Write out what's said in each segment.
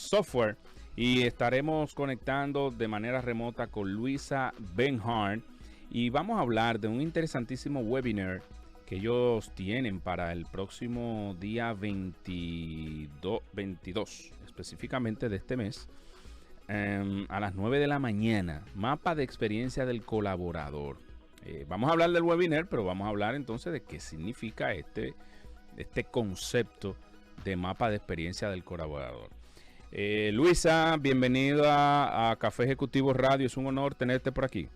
Software y estaremos conectando de manera remota con Luisa Bernhardt y vamos a hablar de un interesantísimo webinar que ellos tienen para el próximo día 22 específicamente de este mes, a las 9 de la mañana, mapa de experiencia del colaborador. Vamos a hablar del webinar, pero vamos a hablar entonces de qué significa este concepto de mapa de experiencia del colaborador. Luisa, bienvenida a Café Ejecutivo Radio, es un honor tenerte por aquí.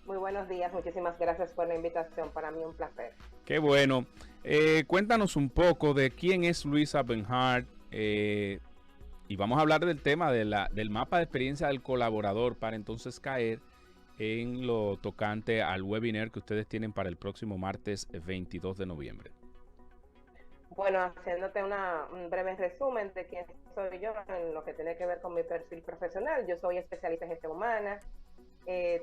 Muy buenos días, muchísimas gracias por la invitación, para mí un placer. Qué bueno. Cuéntanos un poco de quién es Luisa Bernhardt y vamos a hablar del tema del mapa de experiencia del colaborador para entonces caer en lo tocante al webinar que ustedes tienen para el próximo martes 22 de noviembre. Bueno, haciéndote un breve resumen de quién soy yo en lo que tiene que ver con mi perfil profesional. Yo soy especialista en gestión humana,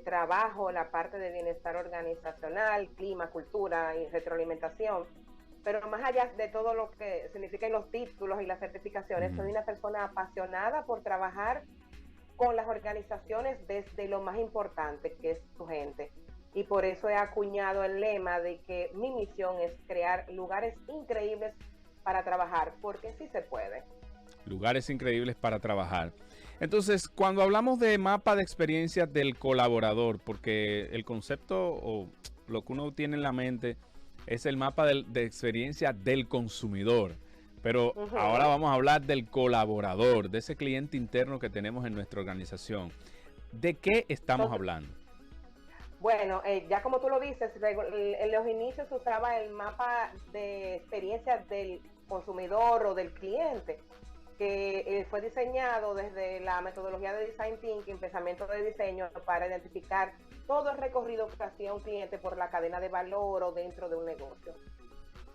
trabajo la parte de bienestar organizacional, clima, cultura y retroalimentación. Pero más allá de todo lo que significan los títulos y las certificaciones, soy una persona apasionada por trabajar con las organizaciones desde lo más importante, que es su gente. Y por eso he acuñado el lema de que mi misión es crear lugares increíbles para trabajar, porque sí se puede. Lugares increíbles para trabajar. Entonces, cuando hablamos de mapa de experiencia del colaborador, porque el concepto o lo que uno tiene en la mente es el mapa de experiencia del consumidor. Pero ahora vamos a hablar del colaborador, de ese cliente interno que tenemos en nuestra organización. ¿De qué estamos hablando? Bueno, ya como tú lo dices, en los inicios se usaba el mapa de experiencia del consumidor o del cliente, que fue diseñado desde la metodología de Design Thinking, pensamiento de diseño, para identificar todo el recorrido que hacía un cliente por la cadena de valor o dentro de un negocio.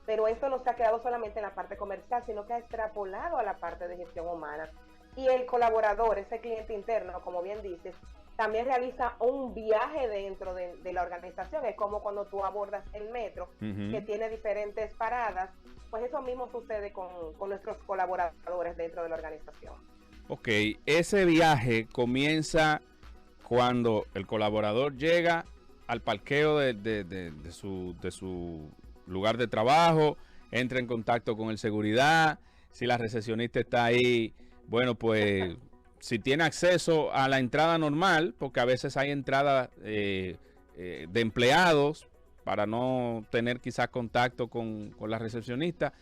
Pero esto no se ha quedado solamente en la parte comercial, sino que ha extrapolado a la parte de gestión humana. Y el colaborador, ese cliente interno, como bien dices, también realiza un viaje dentro de la organización. Es como cuando tú abordas el metro, que tiene diferentes paradas. Pues eso mismo sucede con nuestros colaboradores dentro de la organización. Ok, ese viaje comienza cuando el colaborador llega al parqueo de su lugar de trabajo, entra en contacto con el seguridad. Si la recepcionista está ahí, bueno, pues si tiene acceso a la entrada normal, porque a veces hay entrada de empleados para no tener quizás contacto con la recepcionista.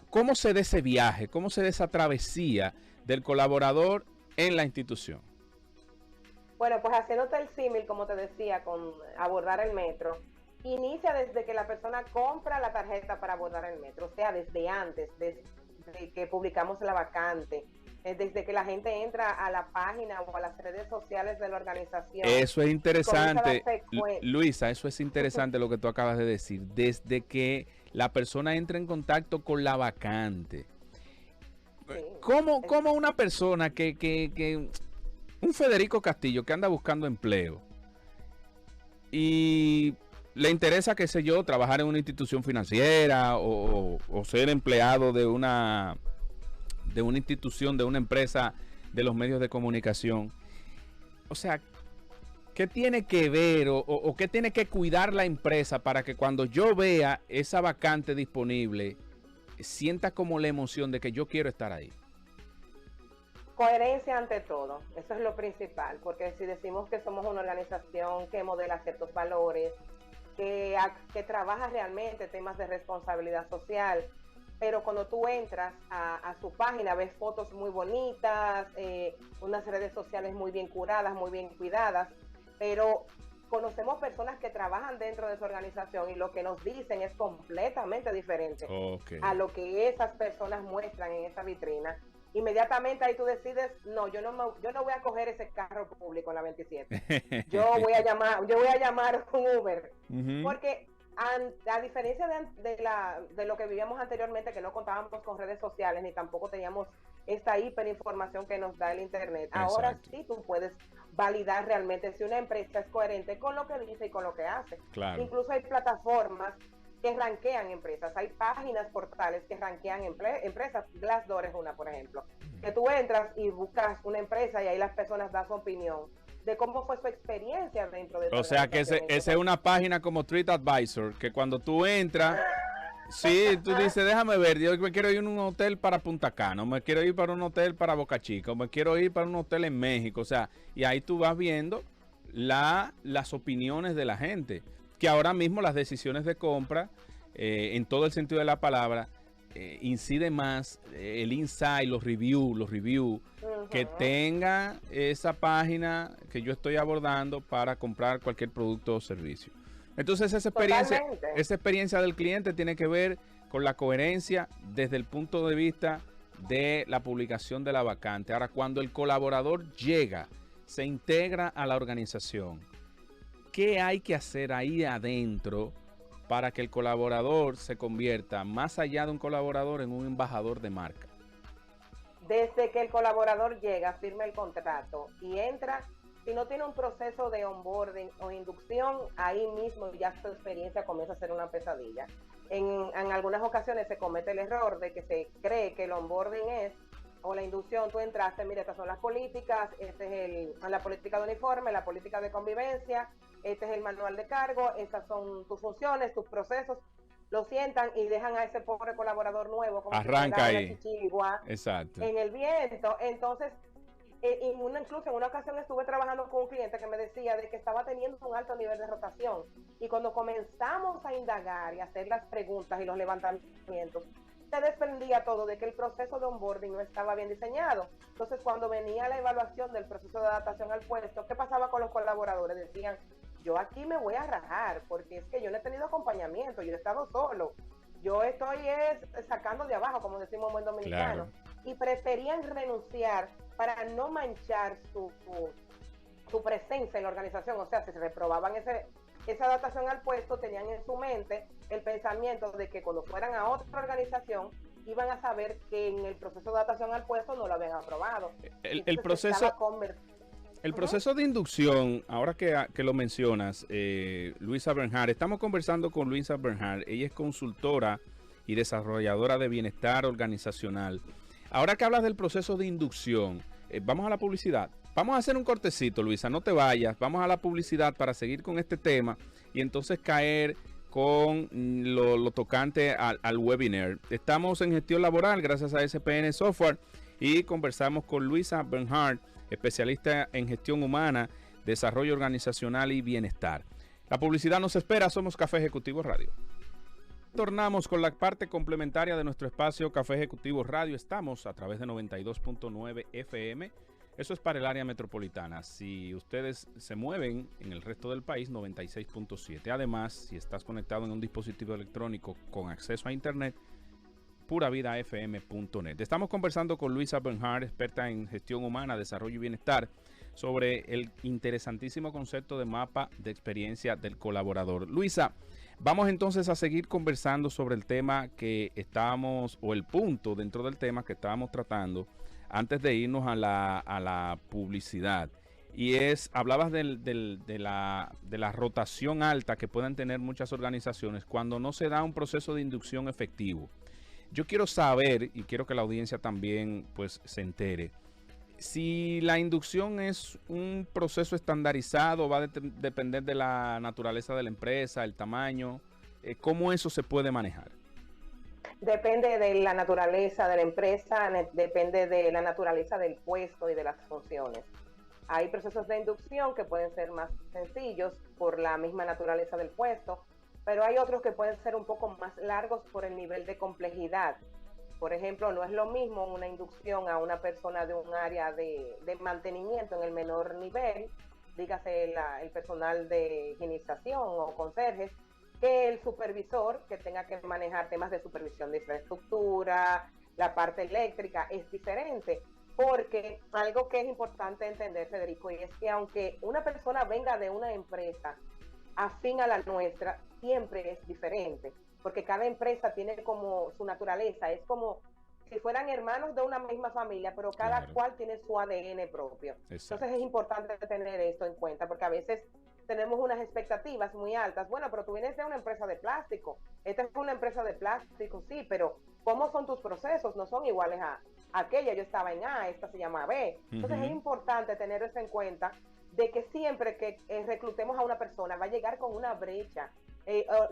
¿Cómo se da ese viaje? ¿Cómo se da esa travesía del colaborador en la institución? Bueno, pues haciéndote el símil, como te decía, con abordar el metro, inicia desde que la persona compra la tarjeta para abordar el metro, o sea, desde antes, desde que publicamos la vacante, desde que la gente entra a la página o a las redes sociales de la organización. Eso es interesante, Luisa, eso es interesante lo que tú acabas de decir, desde que la persona entra en contacto con la vacante. Sí. ¿Cómo una persona un Federico Castillo que anda buscando empleo y le interesa, qué sé yo, trabajar en una institución financiera o ser empleado de una institución, de una empresa de los medios de comunicación? O sea, ¿qué tiene que ver o qué tiene que cuidar la empresa para que cuando yo vea esa vacante disponible, sienta como la emoción de que yo quiero estar ahí? Coherencia ante todo, eso es lo principal, porque si decimos que somos una organización que modela ciertos valores, que trabaja realmente temas de responsabilidad social, pero cuando tú entras a su página ves fotos muy bonitas, unas redes sociales muy bien curadas, muy bien cuidadas, pero conocemos personas que trabajan dentro de su organización y lo que nos dicen es completamente diferente a lo que esas personas muestran en esa vitrina. Inmediatamente ahí tú decides, no, yo no voy a coger ese carro público en la 27. Yo voy a llamar un Uber. Porque a diferencia de lo que vivíamos anteriormente, que no contábamos con redes sociales ni tampoco teníamos esta hiperinformación que nos da el internet. Ahora sí tú puedes validar realmente si una empresa es coherente con lo que dice y con lo que hace. Claro. Incluso hay plataformas que rankean empresas, hay páginas, portales que rankean empresas. Glassdoor es una, por ejemplo. que tú entras y buscas una empresa y ahí las personas dan su opinión de cómo fue su experiencia dentro de esa O sea que organización. ese es una página como TripAdvisor, que cuando tú entras, sí, tú dices, déjame ver, yo me quiero ir a un hotel para Punta Cana, o me quiero ir para un hotel para Boca Chica, o me quiero ir para un hotel en México, o sea, y ahí tú vas viendo las opiniones de la gente, que ahora mismo las decisiones de compra, en todo el sentido de la palabra, incide más el insight, los reviews, que tenga esa página que yo estoy abordando para comprar cualquier producto o servicio. Entonces Totalmente. esa experiencia del cliente tiene que ver con la coherencia desde el punto de vista de la publicación de la vacante. Ahora, cuando el colaborador llega, se integra a la organización, ¿qué hay que hacer ahí adentro para que el colaborador se convierta, más allá de un colaborador, en un embajador de marca? Desde que el colaborador llega, firma el contrato y entra, si no tiene un proceso de onboarding o inducción, ahí mismo ya su experiencia comienza a ser una pesadilla. En algunas ocasiones se comete el error de que se cree que el onboarding es, o la inducción, tú entraste, mira, estas son las políticas, este es la política de uniforme, la política de convivencia, este es el manual de cargo, estas son tus funciones, tus procesos. Lo sientan y dejan a ese pobre colaborador nuevo como arranca si ahí. Exacto. en el viento. Entonces, incluso en una ocasión estuve trabajando con un cliente que me decía de que estaba teniendo un alto nivel de rotación, y cuando comenzamos a indagar y hacer las preguntas y los levantamientos, se desprendía todo de que el proceso de onboarding no estaba bien diseñado. Entonces, cuando venía la evaluación del proceso de adaptación al puesto, ¿qué pasaba con los colaboradores? Decían, yo aquí me voy a rajar, porque es que yo no he tenido acompañamiento, yo he estado solo, yo estoy sacando de abajo, como decimos en buen dominicano, claro. Y preferían renunciar para no manchar su presencia en la organización. O sea, si se reprobaban esa adaptación al puesto, tenían en su mente el pensamiento de que cuando fueran a otra organización iban a saber que en el proceso de adaptación al puesto no lo habían aprobado. El proceso de inducción, ahora que lo mencionas, Luisa Bernhardt, estamos conversando con Luisa Bernhardt. Ella es consultora y desarrolladora de bienestar organizacional. Ahora que hablas del proceso de inducción, vamos a la publicidad. Vamos a hacer un cortecito, Luisa, no te vayas. Vamos a la publicidad para seguir con este tema y entonces caer con lo tocante al webinar. Estamos en gestión laboral gracias a SPN Software y conversamos con Luisa Bernhardt, especialista en gestión humana, desarrollo organizacional y bienestar. La publicidad nos espera, somos Café Ejecutivo Radio. Tornamos con la parte complementaria de nuestro espacio Café Ejecutivo Radio. Estamos a través de 92.9 FM. Eso es para el área metropolitana. Si ustedes se mueven en el resto del país, 96.7. Además, si estás conectado en un dispositivo electrónico con acceso a internet, puravidafm.net. Estamos conversando con Luisa Bernhardt, experta en gestión humana, desarrollo y bienestar, sobre el interesantísimo concepto de mapa de experiencia del colaborador. Luisa, vamos entonces a seguir conversando sobre el tema que estábamos, o el punto dentro del tema que estábamos tratando antes de irnos a la publicidad. Y hablabas de la rotación alta que pueden tener muchas organizaciones cuando no se da un proceso de inducción efectivo. Yo quiero saber, y quiero que la audiencia también pues se entere, si la inducción es un proceso estandarizado, va a depender de la naturaleza de la empresa, el tamaño, ¿cómo eso se puede manejar? Depende de la naturaleza de la empresa, depende de la naturaleza del puesto y de las funciones. Hay procesos de inducción que pueden ser más sencillos por la misma naturaleza del puesto, pero hay otros que pueden ser un poco más largos por el nivel de complejidad. Por ejemplo, no es lo mismo una inducción a una persona de un área de mantenimiento en el menor nivel, dígase el personal de higienización o conserjes, que el supervisor que tenga que manejar temas de supervisión de infraestructura, la parte eléctrica, es diferente. Porque algo que es importante entender, Federico, y es que aunque una persona venga de una empresa afín a la nuestra, siempre es diferente, porque cada empresa tiene como su naturaleza, es como si fueran hermanos de una misma familia, pero cada cual tiene su ADN propio. Exacto. Entonces es importante tener esto en cuenta, porque a veces tenemos unas expectativas muy altas. Bueno, pero tú vienes de una empresa de plástico, esta es una empresa de plástico, sí, pero ¿cómo son tus procesos? No son iguales aquella yo estaba en A, esta se llama B. Entonces es importante tener eso en cuenta, de que siempre que reclutemos a una persona va a llegar con una brecha.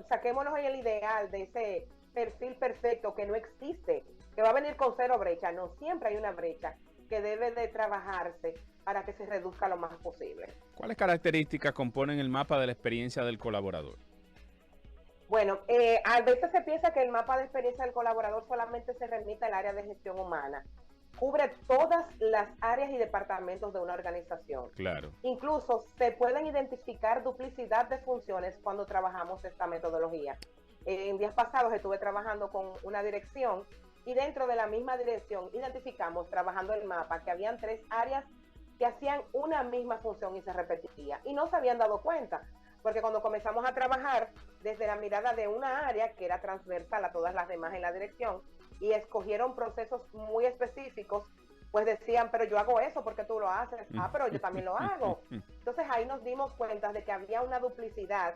Saquémonos el ideal de ese perfil perfecto que no existe, que va a venir con cero brecha. No, siempre hay una brecha que debe de trabajarse para que se reduzca lo más posible. ¿Cuáles características componen el mapa de la experiencia del colaborador? Bueno, a veces se piensa que el mapa de experiencia del colaborador solamente se remite al área de gestión humana. Cubre todas las áreas y departamentos de una organización. Claro. Incluso se pueden identificar duplicidad de funciones cuando trabajamos esta metodología. En días pasados estuve trabajando con una dirección y dentro de la misma dirección identificamos, trabajando el mapa, que habían 3 áreas que hacían una misma función y se repetía. Y no se habían dado cuenta, porque cuando comenzamos a trabajar desde la mirada de una área que era transversal a todas las demás en la dirección, y escogieron procesos muy específicos, pues decían, pero yo hago eso porque tú lo haces. Pero yo también lo hago. Entonces ahí nos dimos cuenta de que había una duplicidad.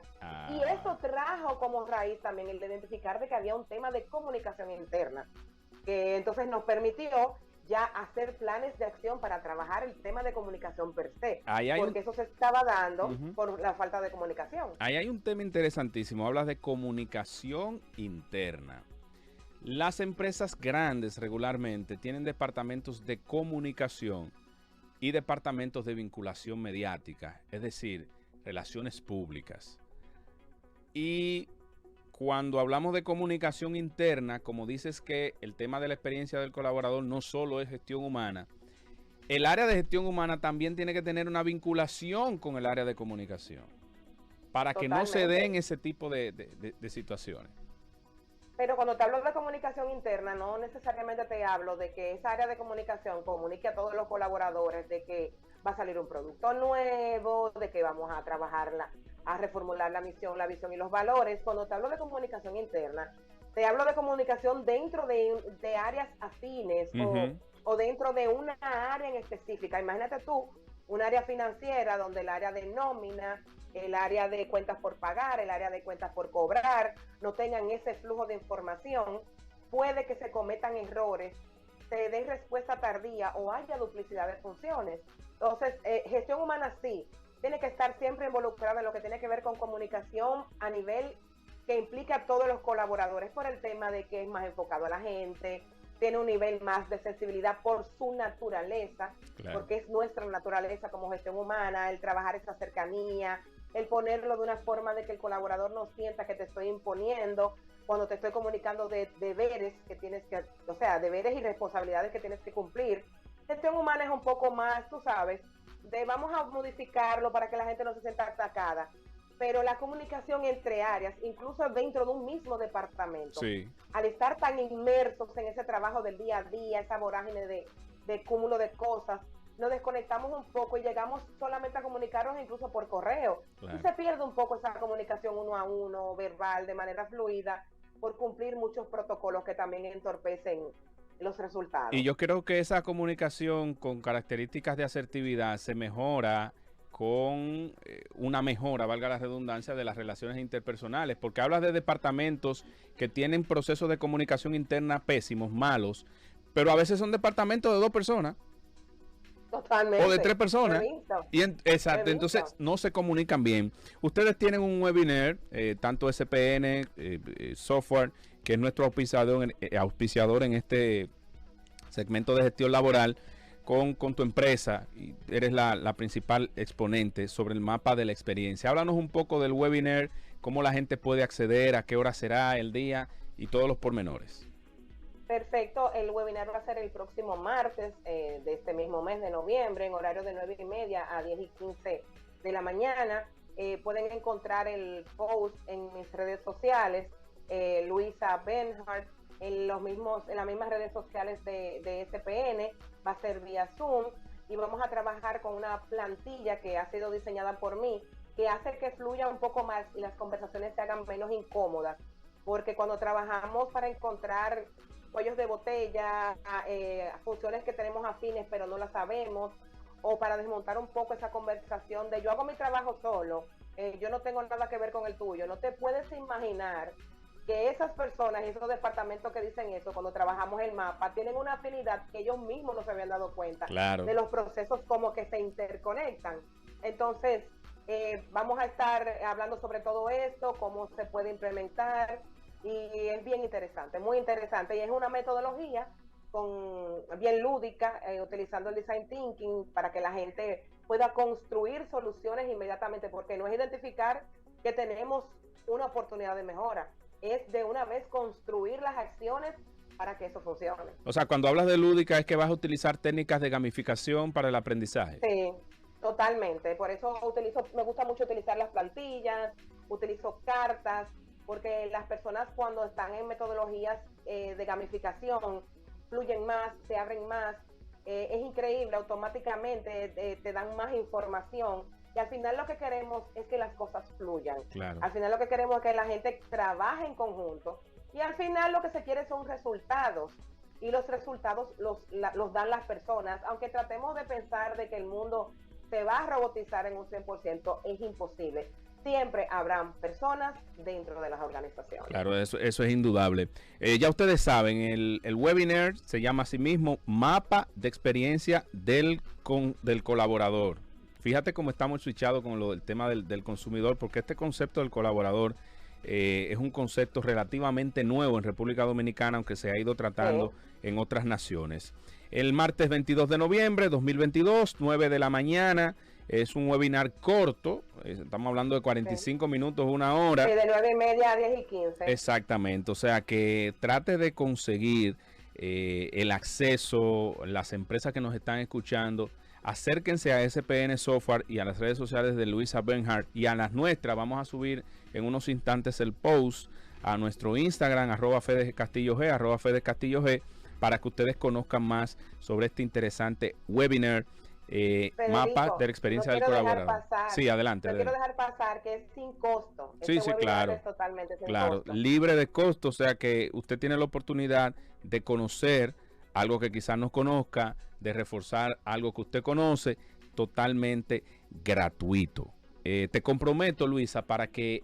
Y eso trajo como raíz también el de identificar de que había un tema de comunicación interna, que entonces nos permitió ya hacer planes de acción para trabajar el tema de comunicación per se, porque eso se estaba dando por la falta de comunicación. Ahí hay un tema interesantísimo, hablas de comunicación interna. Las empresas grandes regularmente tienen departamentos de comunicación y departamentos de vinculación mediática, es decir, relaciones públicas. Y cuando hablamos de comunicación interna, como dices que el tema de la experiencia del colaborador no solo es gestión humana, el área de gestión humana también tiene que tener una vinculación con el área de comunicación para que no se den ese tipo de situaciones. Pero cuando te hablo de comunicación interna, no necesariamente te hablo de que esa área de comunicación comunique a todos los colaboradores de que va a salir un producto nuevo, de que vamos a trabajarla, a reformular la misión, la visión y los valores. Cuando te hablo de comunicación interna, te hablo de comunicación dentro de áreas afines o dentro de una área en específica. Imagínate tú, un área financiera donde el área de nómina, el área de cuentas por pagar, el área de cuentas por cobrar, no tengan ese flujo de información, puede que se cometan errores, se dé respuesta tardía o haya duplicidad de funciones. Entonces, gestión humana sí, tiene que estar siempre involucrada en lo que tiene que ver con comunicación a nivel que implica a todos los colaboradores, por el tema de que es más enfocado a la gente, tiene un nivel más de sensibilidad por su naturaleza, porque es nuestra naturaleza como gestión humana, el trabajar esa cercanía, el ponerlo de una forma de que el colaborador no sienta que te estoy imponiendo cuando te estoy comunicando de deberes que tienes que, o sea, deberes y responsabilidades que tienes que cumplir. Gestión humana es un poco más, tú sabes, de vamos a modificarlo para que la gente no se sienta atacada, pero la comunicación entre áreas, incluso dentro de un mismo departamento, al estar tan inmersos en ese trabajo del día a día, esa vorágine de cúmulo de cosas, nos desconectamos un poco y llegamos solamente a comunicarnos incluso por correo. Y se pierde un poco esa comunicación uno a uno, verbal, de manera fluida, por cumplir muchos protocolos que también entorpecen los resultados. Y yo creo que esa comunicación con características de asertividad se mejora con una mejora, valga la redundancia, de las relaciones interpersonales, porque hablas de departamentos que tienen procesos de comunicación interna pésimos, malos, pero a veces son departamentos de 2 personas. Totalmente. O de 3 personas. Exacto, entonces no se comunican bien. Ustedes tienen un webinar, tanto SPN Software, que es nuestro auspiciador en este segmento de gestión laboral, con tu empresa, y eres la principal exponente sobre el mapa de la experiencia. Háblanos un poco del webinar, cómo la gente puede acceder, a qué hora será el día y todos los pormenores. Perfecto, el webinar va a ser el próximo martes de este mismo mes de noviembre, en horario de 9:30 a 10:15 de la mañana. Pueden encontrar el post en mis redes sociales, Luisa Benhart, en las mismas redes sociales de SPN, va a ser vía Zoom, y vamos a trabajar con una plantilla que ha sido diseñada por mí, que hace que fluya un poco más y las conversaciones se hagan menos incómodas, porque cuando trabajamos para encontrar cuellos de botella, funciones que tenemos afines pero no las sabemos, o para desmontar un poco esa conversación de yo hago mi trabajo solo, yo no tengo nada que ver con el tuyo, no te puedes imaginar que esas personas y esos departamentos que dicen eso, cuando trabajamos el mapa, tienen una afinidad que ellos mismos no se habían dado cuenta de los procesos como que se interconectan. Entonces, vamos a estar hablando sobre todo esto, cómo se puede implementar, y es bien interesante, muy interesante, y es una metodología bien lúdica, utilizando el design thinking para que la gente pueda construir soluciones inmediatamente, porque no es identificar que tenemos una oportunidad de mejora, es de una vez construir las acciones para que eso funcione. O sea, cuando hablas de lúdica es que vas a utilizar técnicas de gamificación para el aprendizaje. Sí, totalmente. Por eso me gusta mucho utilizar las plantillas, utilizo cartas, porque las personas cuando están en metodologías de gamificación fluyen más, se abren más, es increíble, automáticamente te dan más información. Y al final lo que queremos es que las cosas fluyan. Claro. Al final lo que queremos es que la gente trabaje en conjunto. Y al final lo que se quiere son resultados. Y los resultados los dan las personas. Aunque tratemos de pensar de que el mundo se va a robotizar en un 100%, es imposible. Siempre habrán personas dentro de las organizaciones. Claro, eso es indudable. Ya ustedes saben, el webinar se llama a sí mismo Mapa de Experiencia del Colaborador. Fíjate cómo estamos switchados con el tema del consumidor, porque este concepto del colaborador es un concepto relativamente nuevo en República Dominicana, aunque se ha ido tratando en otras naciones. El martes 22 de noviembre 2022, 9 de la mañana, es un webinar corto, estamos hablando de 45 minutos, una hora. Sí, de 9:30 a 10:15. Exactamente, o sea que trate de conseguir el acceso, las empresas que nos están escuchando, acérquense a SPN Software y a las redes sociales de Luisa Bernhardt y a las nuestras. Vamos a subir en unos instantes el post a nuestro Instagram, @FedesCastilloG, @FedesCastilloG, para que ustedes conozcan más sobre este interesante webinar, Mapa de la Experiencia del Colaborador. Sí, adelante. No quiero dejar pasar que es sin costo. Sí, sí, claro. Es totalmente sin costo. Libre de costo, o sea que usted tiene la oportunidad de conocer algo que quizás no conozca, de reforzar algo que usted conoce, totalmente gratuito. Te comprometo, Luisa, para que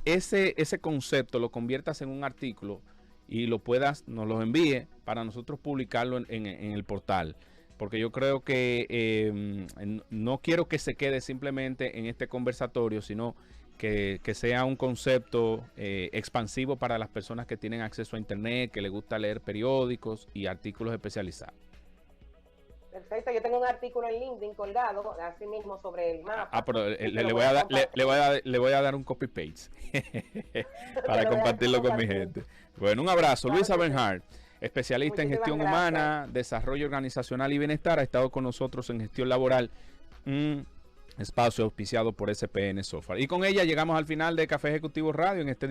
ese concepto lo conviertas en un artículo y nos lo envíe para nosotros publicarlo en el portal. Porque yo creo que no quiero que se quede simplemente en este conversatorio, sino que sea un concepto expansivo para las personas que tienen acceso a internet, que les gusta leer periódicos y artículos especializados. Perfecto, yo tengo un artículo en LinkedIn colgado, así mismo sobre el mapa. Pero le voy a dar un copy paste para compartirlo con mi gente. Bueno, un abrazo. Luisa Bernhardt, especialista en gestión humana, desarrollo organizacional y bienestar, ha estado con nosotros en gestión laboral. Espacio auspiciado por SPN Software. Y con ella llegamos al final de Café Ejecutivo Radio en este